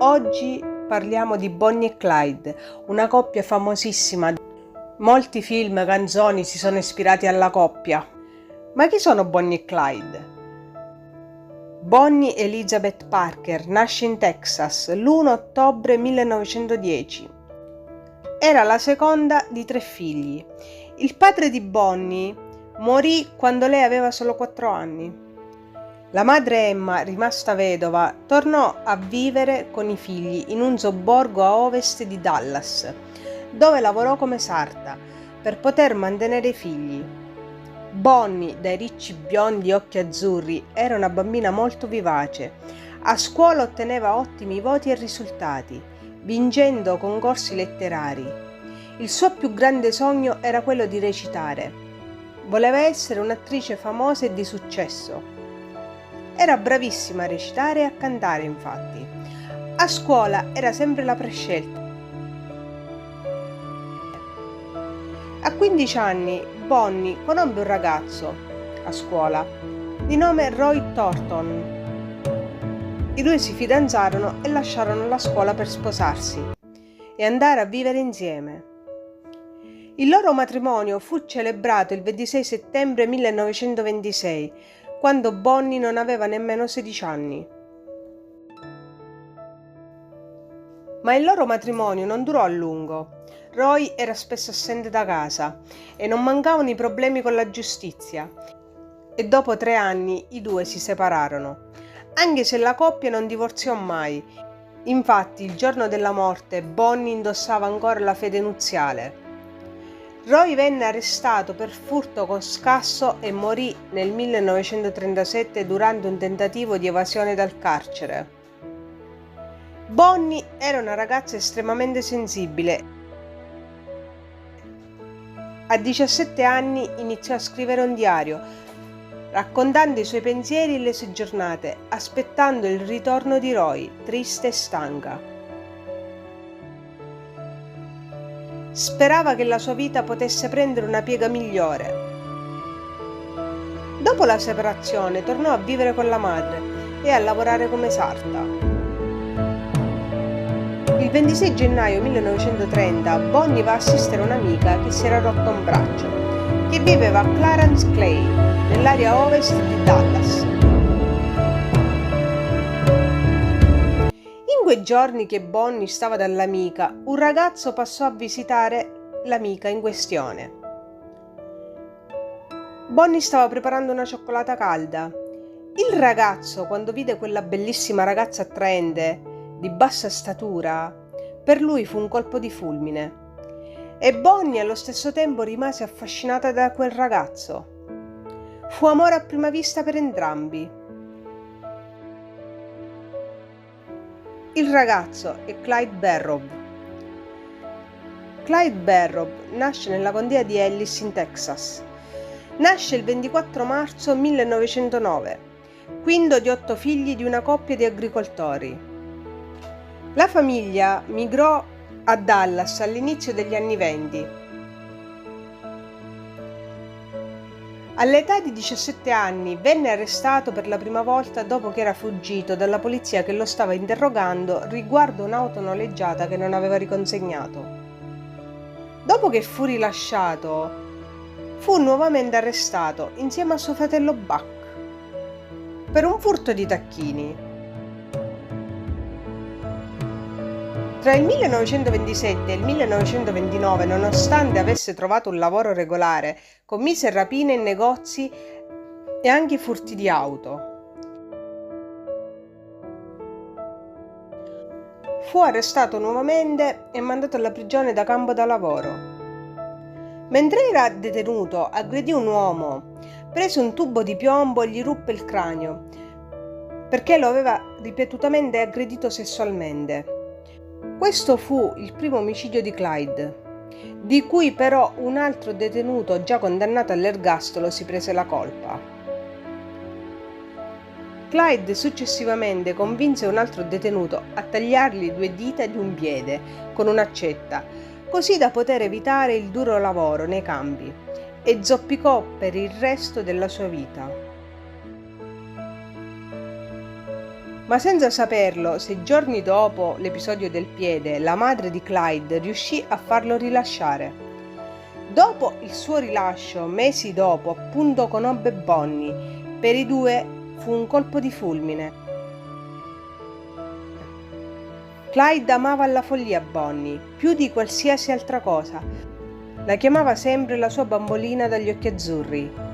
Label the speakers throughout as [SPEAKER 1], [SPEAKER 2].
[SPEAKER 1] Oggi parliamo di Bonnie e Clyde, una coppia famosissima. Molti film, canzoni si sono ispirati alla coppia. Ma chi sono Bonnie e Clyde? Bonnie Elizabeth Parker nasce in Texas l'1 ottobre 1910. Era la seconda di 3 figli. Il padre di Bonnie morì quando lei aveva solo 4 anni. La madre Emma, rimasta vedova, tornò a vivere con i figli in un sobborgo a ovest di Dallas, dove lavorò come sarta per poter mantenere i figli. Bonnie, dai ricci biondi occhi azzurri, era una bambina molto vivace. A scuola otteneva ottimi voti e risultati, vincendo concorsi letterari. Il suo più grande sogno era quello di recitare. Voleva essere un'attrice famosa e di successo. Era bravissima a recitare e a cantare, infatti. A scuola era sempre la prescelta. A 15 anni Bonnie conobbe un ragazzo a scuola di nome Roy Thornton. I due si fidanzarono e lasciarono la scuola per sposarsi e andare a vivere insieme. Il loro matrimonio fu celebrato il 26 settembre 1926, quando Bonnie non aveva nemmeno 16 anni. Ma il loro matrimonio non durò a lungo. Roy era spesso assente da casa e non mancavano i problemi con la giustizia. E dopo 3 anni i due si separarono, anche se la coppia non divorziò mai. Infatti, il giorno della morte, Bonnie indossava ancora la fede nuziale. Roy venne arrestato per furto con scasso e morì nel 1937 durante un tentativo di evasione dal carcere. Bonnie era una ragazza estremamente sensibile. A 17 anni iniziò a scrivere un diario, raccontando i suoi pensieri e le sue giornate, aspettando il ritorno di Roy, triste e stanca. Sperava che la sua vita potesse prendere una piega migliore. Dopo la separazione tornò a vivere con la madre e a lavorare come sarta. Il 26 gennaio 1930 Bonnie va a assistere un'amica che si era rotto un braccio, che viveva a Clarence Clay, nell'area ovest di Dallas. In quei giorni che Bonnie stava dall'amica, un ragazzo passò a visitare l'amica in questione. Bonnie stava preparando una cioccolata calda. Il ragazzo, quando vide quella bellissima ragazza attraente, di bassa statura, per lui fu un colpo di fulmine. E Bonnie allo stesso tempo rimase affascinata da quel ragazzo. Fu amore a prima vista per entrambi. Il ragazzo è Clyde Barrow. Clyde Barrow nasce nella contea di Ellis in Texas. Nasce il 24 marzo 1909, quinto di 8 figli di una coppia di agricoltori. La famiglia migrò a Dallas all'inizio degli anni 20. All'età di 17 anni venne arrestato per la prima volta dopo che era fuggito dalla polizia che lo stava interrogando riguardo un'auto noleggiata che non aveva riconsegnato. Dopo che fu rilasciato, fu nuovamente arrestato insieme a suo fratello Buck per un furto di tacchini. Tra il 1927 e il 1929, nonostante avesse trovato un lavoro regolare, commise rapine in negozi e anche furti di auto. Fu arrestato nuovamente e mandato alla prigione da campo da lavoro. Mentre era detenuto, aggredì un uomo, prese un tubo di piombo e gli ruppe il cranio, perché lo aveva ripetutamente aggredito sessualmente. Questo fu il primo omicidio di Clyde, di cui però un altro detenuto già condannato all'ergastolo si prese la colpa. Clyde successivamente convinse un altro detenuto a tagliargli 2 dita di un piede con un'accetta, così da poter evitare il duro lavoro nei campi, e zoppicò per il resto della sua vita. Ma senza saperlo, 6 giorni dopo l'episodio del piede, la madre di Clyde riuscì a farlo rilasciare. Dopo il suo rilascio, mesi dopo, appunto conobbe Bonnie. Per i due fu un colpo di fulmine. Clyde amava alla follia Bonnie, più di qualsiasi altra cosa. La chiamava sempre la sua bambolina dagli occhi azzurri.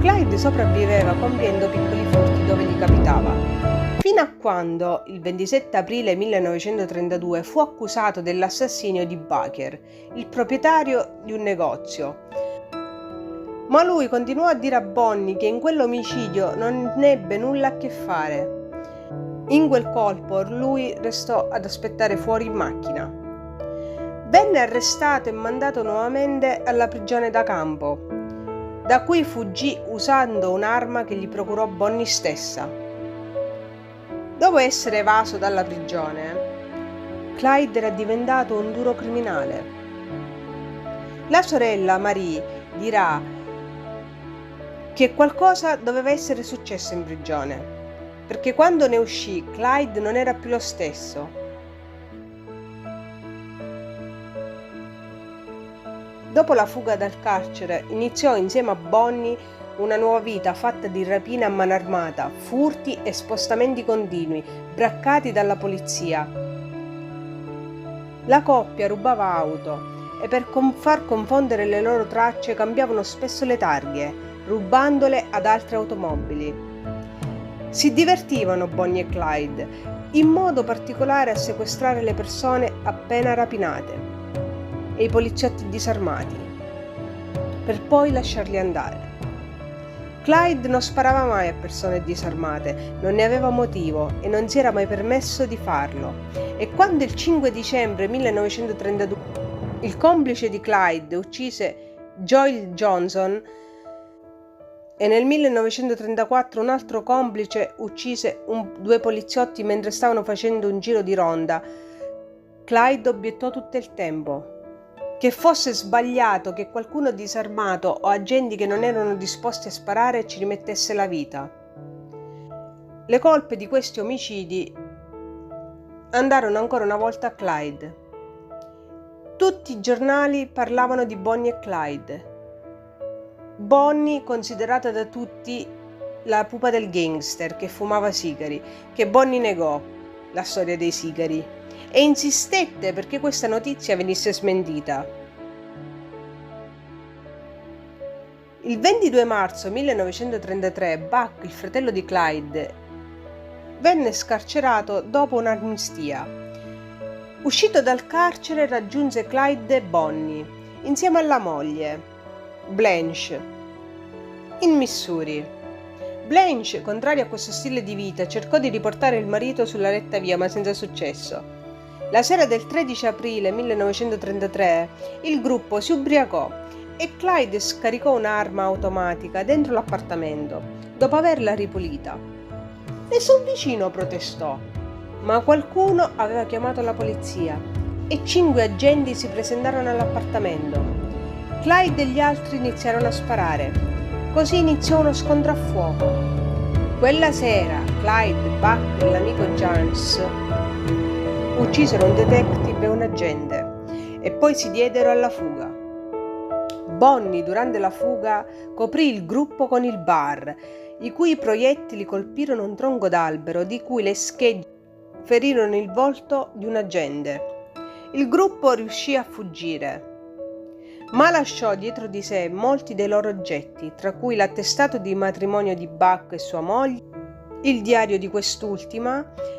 [SPEAKER 1] Clyde sopravviveva compiendo piccoli furti dove gli capitava, fino a quando, il 27 aprile 1932, fu accusato dell'assassinio di Baker, il proprietario di un negozio. Ma lui continuò a dire a Bonnie che in quell'omicidio non ebbe nulla a che fare. In quel colpo lui restò ad aspettare fuori in macchina. Venne arrestato e mandato nuovamente alla prigione da campo, da cui fuggì usando un'arma che gli procurò Bonnie stessa. Dopo essere evaso dalla prigione, Clyde era diventato un duro criminale. La sorella Marie dirà che qualcosa doveva essere successo in prigione, perché quando ne uscì Clyde non era più lo stesso. Dopo la fuga dal carcere iniziò insieme a Bonnie una nuova vita fatta di rapine a mano armata, furti e spostamenti continui, braccati dalla polizia. La coppia rubava auto e per far confondere le loro tracce cambiavano spesso le targhe, rubandole ad altre automobili. Si divertivano Bonnie e Clyde, in modo particolare a sequestrare le persone appena rapinate e i poliziotti disarmati, per poi lasciarli andare. Clyde non sparava mai a persone disarmate, non ne aveva motivo e non si era mai permesso di farlo. E quando il 5 dicembre 1932 il complice di Clyde uccise Joel Johnson e nel 1934 un altro complice uccise 2 poliziotti mentre stavano facendo un giro di ronda, Clyde obiettò tutto il tempo che fosse sbagliato che qualcuno disarmato o agenti che non erano disposti a sparare ci rimettesse la vita. Le colpe di questi omicidi andarono ancora una volta a Clyde. Tutti i giornali parlavano di Bonnie e Clyde. Bonnie considerata da tutti la pupa del gangster che fumava sigari, che Bonnie negò la storia dei sigari e insistette perché questa notizia venisse smentita. Il 22 marzo 1933 Buck, il fratello di Clyde, venne scarcerato dopo un'amnistia. Uscito dal carcere raggiunse Clyde e Bonnie insieme alla moglie, Blanche, in Missouri. Blanche, contraria a questo stile di vita, cercò di riportare il marito sulla retta via, ma senza successo. La sera del 13 aprile 1933 il gruppo si ubriacò e Clyde scaricò un'arma automatica dentro l'appartamento, dopo averla ripulita. Nessun vicino protestò, ma qualcuno aveva chiamato la polizia e 5 agenti si presentarono all'appartamento. Clyde e gli altri iniziarono a sparare. Così iniziò uno scontro a fuoco. Quella sera Clyde, Buck e l'amico Jones uccisero un detective e un agente e poi si diedero alla fuga. Bonnie durante la fuga coprì il gruppo con il bar, i cui proiettili colpirono un tronco d'albero di cui le schegge ferirono il volto di un agente. Il gruppo riuscì a fuggire, ma lasciò dietro di sé molti dei loro oggetti, tra cui l'attestato di matrimonio di Buck e sua moglie, il diario di quest'ultima,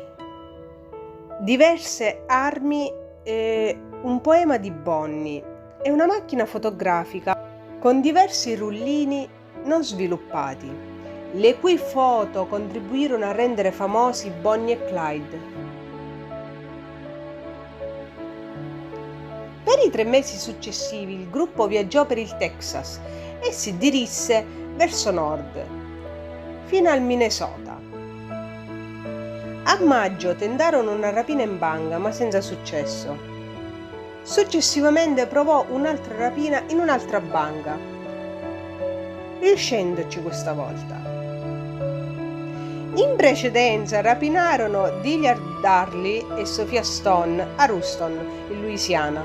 [SPEAKER 1] diverse armi e un poema di Bonnie e una macchina fotografica con diversi rullini non sviluppati, le cui foto contribuirono a rendere famosi Bonnie e Clyde. Per i 3 mesi successivi il gruppo viaggiò per il Texas e si dirisse verso nord, fino al Minnesota. A maggio tentarono una rapina in banca, ma senza successo. Successivamente provò un'altra rapina in un'altra banca. riuscendoci questa volta. In precedenza rapinarono Dillard Darley e Sophia Stone a Ruston, in Louisiana,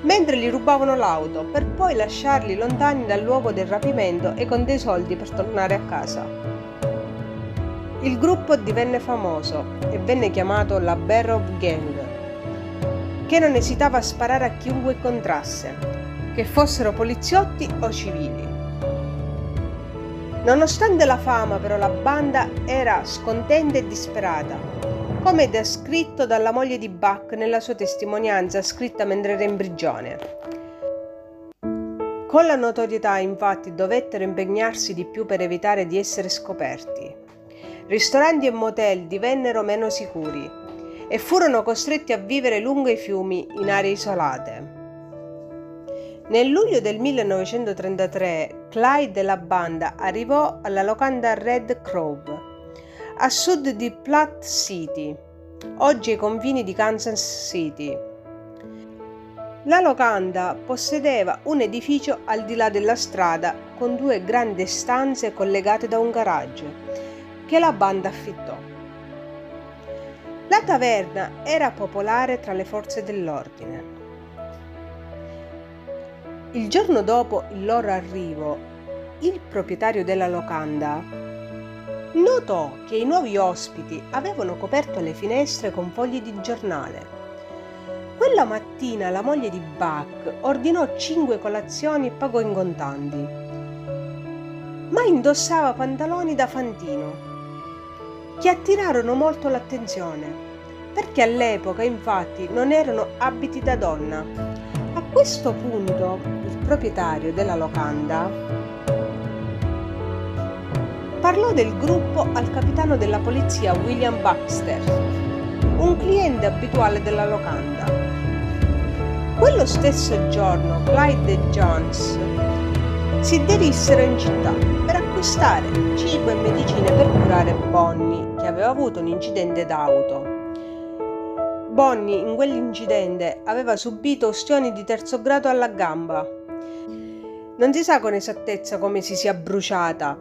[SPEAKER 1] mentre gli rubavano l'auto per poi lasciarli lontani dal luogo del rapimento e con dei soldi per tornare a casa. Il gruppo divenne famoso e venne chiamato la Barrow Gang, che non esitava a sparare a chiunque incontrasse, che fossero poliziotti o civili. Nonostante la fama, però, la banda era scontenta e disperata, come descritto dalla moglie di Buck nella sua testimonianza scritta mentre era in prigione. Con la notorietà, infatti, dovettero impegnarsi di più per evitare di essere scoperti. Ristoranti e motel divennero meno sicuri e furono costretti a vivere lungo i fiumi in aree isolate. Nel luglio del 1933 Clyde e la banda arrivò alla locanda Red Grove, a sud di Platte City, oggi ai confini di Kansas City. La locanda possedeva un edificio al di là della strada con 2 grandi stanze collegate da un garage che la banda affittò. La taverna era popolare tra le forze dell'ordine. Il giorno dopo il loro arrivo, il proprietario della locanda notò che i nuovi ospiti avevano coperto le finestre con fogli di giornale. Quella mattina la moglie di Buck ordinò 5 colazioni e pagò in contanti, ma indossava pantaloni da fantino, che attirarono molto l'attenzione, perché all'epoca infatti non erano abiti da donna. A questo punto il proprietario della locanda parlò del gruppo al capitano della polizia William Baxter, un cliente abituale della locanda. Quello stesso giorno Clyde e Jones si dirissero in città per acquistare cibo e medicine per curare Bonnie, che aveva avuto un incidente d'auto. Bonnie in quell'incidente aveva subito ustioni di 3° grado alla gamba. Non si sa con esattezza come si sia bruciata,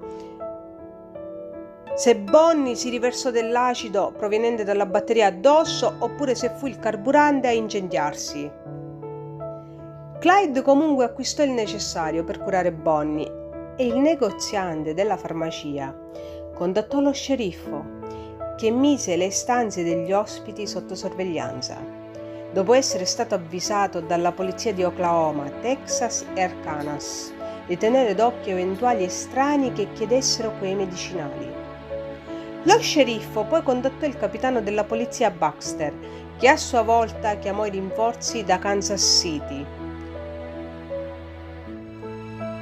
[SPEAKER 1] se Bonnie si riversò dell'acido proveniente dalla batteria addosso oppure se fu il carburante a incendiarsi. Clyde comunque acquistò il necessario per curare Bonnie e il negoziante della farmacia contattò lo sceriffo, che mise le stanze degli ospiti sotto sorveglianza, dopo essere stato avvisato dalla polizia di Oklahoma, Texas e Arkansas di tenere d'occhio eventuali estranei che chiedessero quei medicinali. Lo sceriffo poi contattò il capitano della polizia Baxter, che a sua volta chiamò i rinforzi da Kansas City.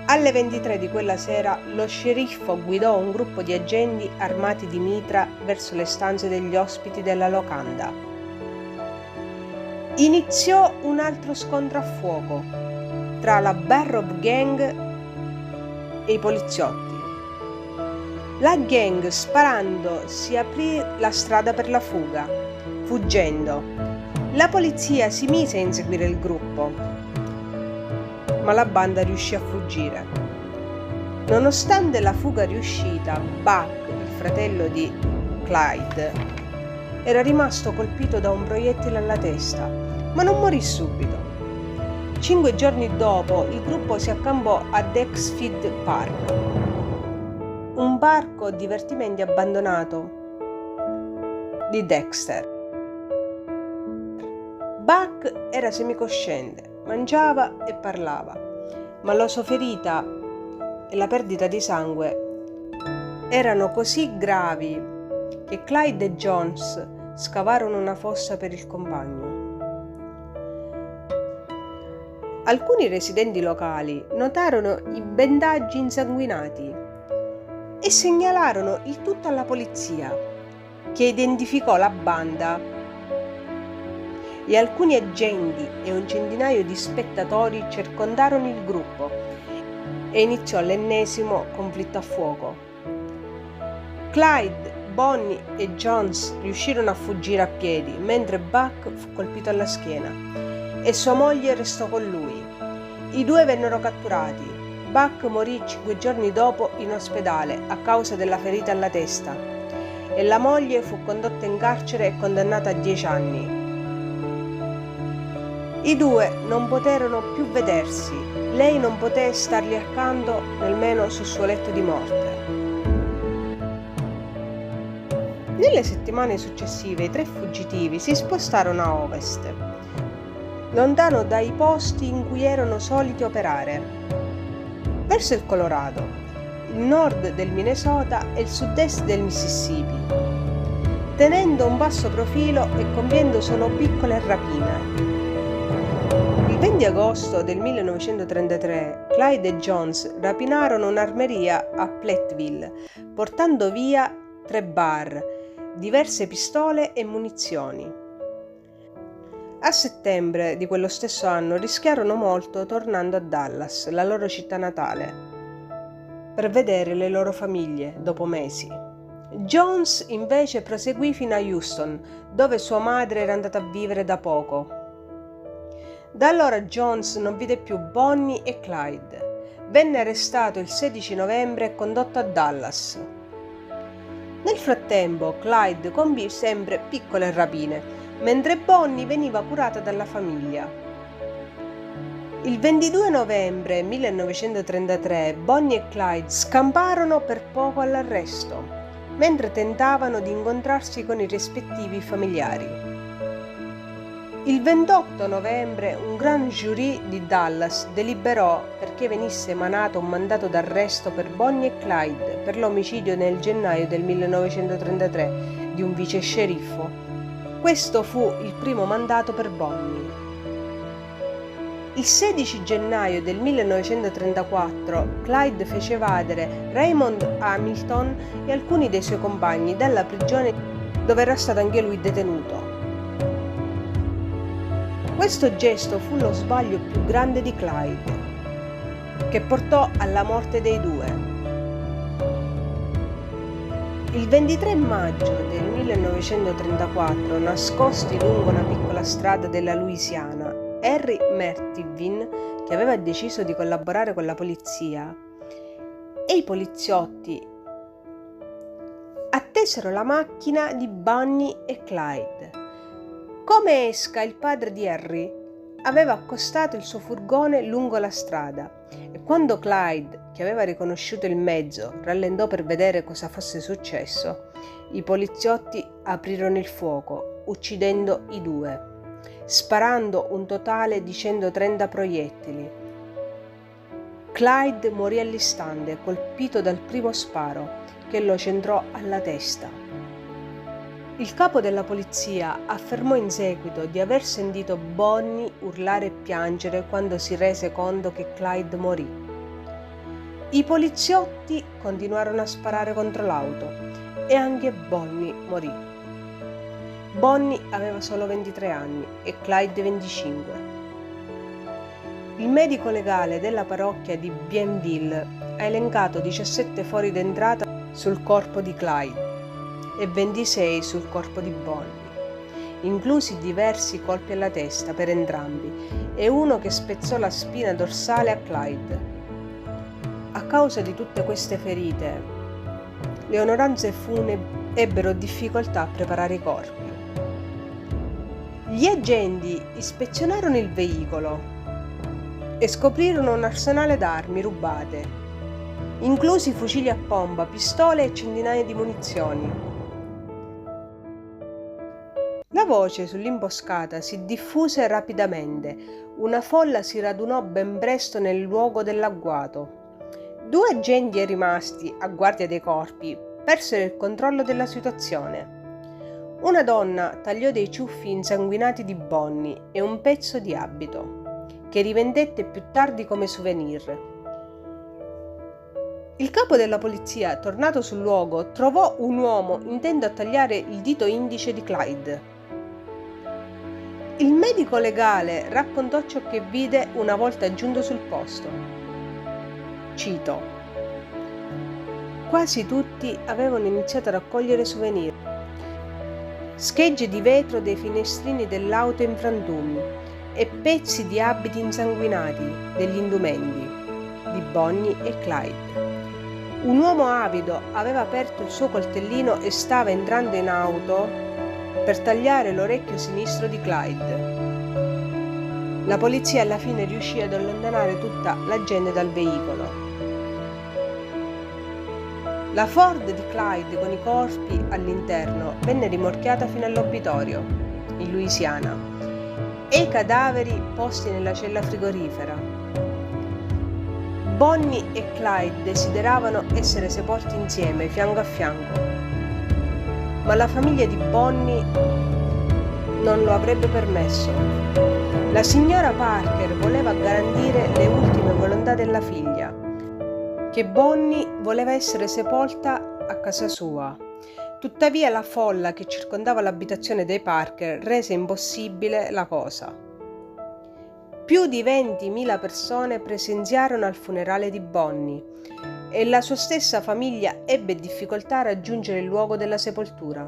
[SPEAKER 1] Alle 23 di quella sera lo sceriffo guidò un gruppo di agenti armati di mitra verso le stanze degli ospiti della locanda. Iniziò un altro scontro a fuoco tra la Barrow Gang e i poliziotti. La gang, sparando, si aprì la strada per la fuga, fuggendo. La polizia si mise a inseguire il gruppo, ma la banda riuscì a fuggire. Nonostante la fuga riuscita, Buck, il fratello di Clyde, era rimasto colpito da un proiettile alla testa, ma non morì subito. 5 giorni dopo il gruppo si accampò a Dexfield Park, un parco divertimenti abbandonato di Dexter. Buck era semicosciente, mangiava e parlava, ma la sua ferita e la perdita di sangue erano così gravi che Clyde e Jones scavarono una fossa per il compagno. Alcuni residenti locali notarono i bendaggi insanguinati e segnalarono il tutto alla polizia, che identificò la banda, e alcuni agenti e un centinaio di spettatori circondarono il gruppo e iniziò l'ennesimo conflitto a fuoco. Clyde, Bonnie e Jones riuscirono a fuggire a piedi, mentre Buck fu colpito alla schiena e sua moglie restò con lui. I due vennero catturati, Buck morì 5 giorni dopo in ospedale a causa della ferita alla testa e la moglie fu condotta in carcere e condannata a 10 anni. I due non poterono più vedersi, lei non poté stargli accanto nemmeno sul suo letto di morte. Nelle settimane successive i tre fuggitivi si spostarono a ovest, lontano dai posti in cui erano soliti operare, verso il Colorado, il nord del Minnesota e il sud-est del Mississippi, tenendo un basso profilo e compiendo solo piccole rapine. Il 20 agosto del 1933 Clyde e Jones rapinarono un'armeria a Platteville, portando via 3 bar, diverse pistole e munizioni. A settembre di quello stesso anno rischiarono molto tornando a Dallas, la loro città natale, per vedere le loro famiglie dopo mesi. Jones invece proseguì fino a Houston, dove sua madre era andata a vivere da poco. Da allora Jones non vide più Bonnie e Clyde. Venne arrestato il 16 novembre e condotto a Dallas. Nel frattempo Clyde compì sempre piccole rapine, mentre Bonnie veniva curata dalla famiglia. Il 22 novembre 1933 Bonnie e Clyde scamparono per poco all'arresto, mentre tentavano di incontrarsi con i rispettivi familiari. Il 28 novembre un gran jury di Dallas deliberò perché venisse emanato un mandato d'arresto per Bonnie e Clyde per l'omicidio nel gennaio del 1933 di un vice sceriffo. Questo fu il primo mandato per Bonnie. Il 16 gennaio del 1934 Clyde fece evadere Raymond Hamilton e alcuni dei suoi compagni dalla prigione dove era stato anche lui detenuto. Questo gesto fu lo sbaglio più grande di Clyde, che portò alla morte dei due. Il 23 maggio del 1934, nascosti lungo una piccola strada della Louisiana, Harry Mertivin, che aveva deciso di collaborare con la polizia, e i poliziotti attesero la macchina di Bonnie e Clyde. Come esca, il padre di Harry aveva accostato il suo furgone lungo la strada e quando Clyde, che aveva riconosciuto il mezzo, rallentò per vedere cosa fosse successo, i poliziotti aprirono il fuoco, uccidendo i due, sparando un totale di 130 proiettili. Clyde morì all'istante, colpito dal primo sparo, che lo centrò alla testa. Il capo della polizia affermò in seguito di aver sentito Bonnie urlare e piangere quando si rese conto che Clyde morì. I poliziotti continuarono a sparare contro l'auto e anche Bonnie morì. Bonnie aveva solo 23 anni e Clyde 25. Il medico legale della parrocchia di Bienville ha elencato 17 fori d'entrata sul corpo di Clyde e 26 sul corpo di Bonnie, inclusi diversi colpi alla testa per entrambi e uno che spezzò la spina dorsale a Clyde. A causa di tutte queste ferite, le onoranze funebri ebbero difficoltà a preparare i corpi. Gli agenti ispezionarono il veicolo e scoprirono un arsenale d'armi rubate, inclusi fucili a pompa, pistole e centinaia di munizioni. La voce sull'imboscata si diffuse rapidamente, una folla si radunò ben presto nel luogo dell'agguato. 2 agenti rimasti a guardia dei corpi persero il controllo della situazione. Una donna tagliò dei ciuffi insanguinati di Bonnie e un pezzo di abito, che rivendette più tardi come souvenir. Il capo della polizia, tornato sul luogo, trovò un uomo intento a tagliare il dito indice di Clyde. Il medico legale raccontò ciò che vide una volta giunto sul posto. Cito: quasi tutti avevano iniziato a raccogliere souvenir, schegge di vetro dei finestrini dell'auto in frantumi e pezzi di abiti insanguinati, degli indumenti. di Bonnie e Clyde. Un uomo avido aveva aperto il suo coltellino e stava entrando in auto per tagliare l'orecchio sinistro di Clyde. La polizia alla fine riuscì ad allontanare tutta la gente dal veicolo. La Ford di Clyde con i corpi all'interno venne rimorchiata fino all'obitorio, in Louisiana, e i cadaveri posti nella cella frigorifera. Bonnie e Clyde desideravano essere sepolti insieme, fianco a fianco, ma la famiglia di Bonnie non lo avrebbe permesso. La signora Parker voleva garantire le ultime volontà della figlia, che Bonnie voleva essere sepolta a casa sua. Tuttavia la folla che circondava l'abitazione dei Parker rese impossibile la cosa. Più di 20.000 persone presenziarono al funerale di Bonnie e la sua stessa famiglia ebbe difficoltà a raggiungere il luogo della sepoltura.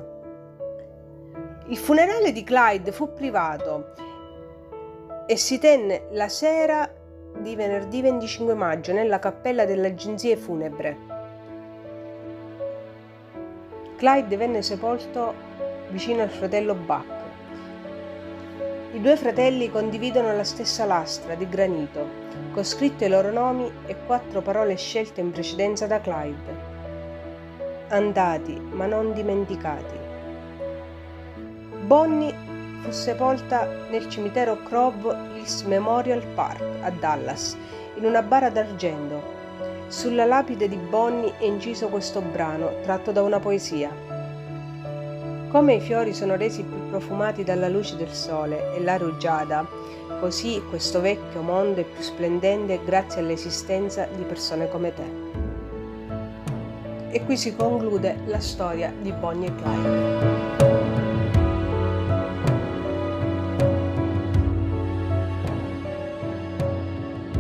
[SPEAKER 1] Il funerale di Clyde fu privato e si tenne la sera di venerdì 25 maggio nella cappella delle agenzie funebre. Clyde venne sepolto vicino al fratello Buck. I due fratelli condividono la stessa lastra di granito, con scritto i loro nomi e 4 parole scelte in precedenza da Clyde. Andati, ma non dimenticati. Bonnie fu sepolta nel cimitero Grove Hills Memorial Park a Dallas, in una bara d'argento. Sulla lapide di Bonnie è inciso questo brano, tratto da una poesia. Come i fiori sono resi più profumati dalla luce del sole e la rugiada, così questo vecchio mondo è più splendente grazie all'esistenza di persone come te. E qui si conclude la storia di Bonnie e Clyde.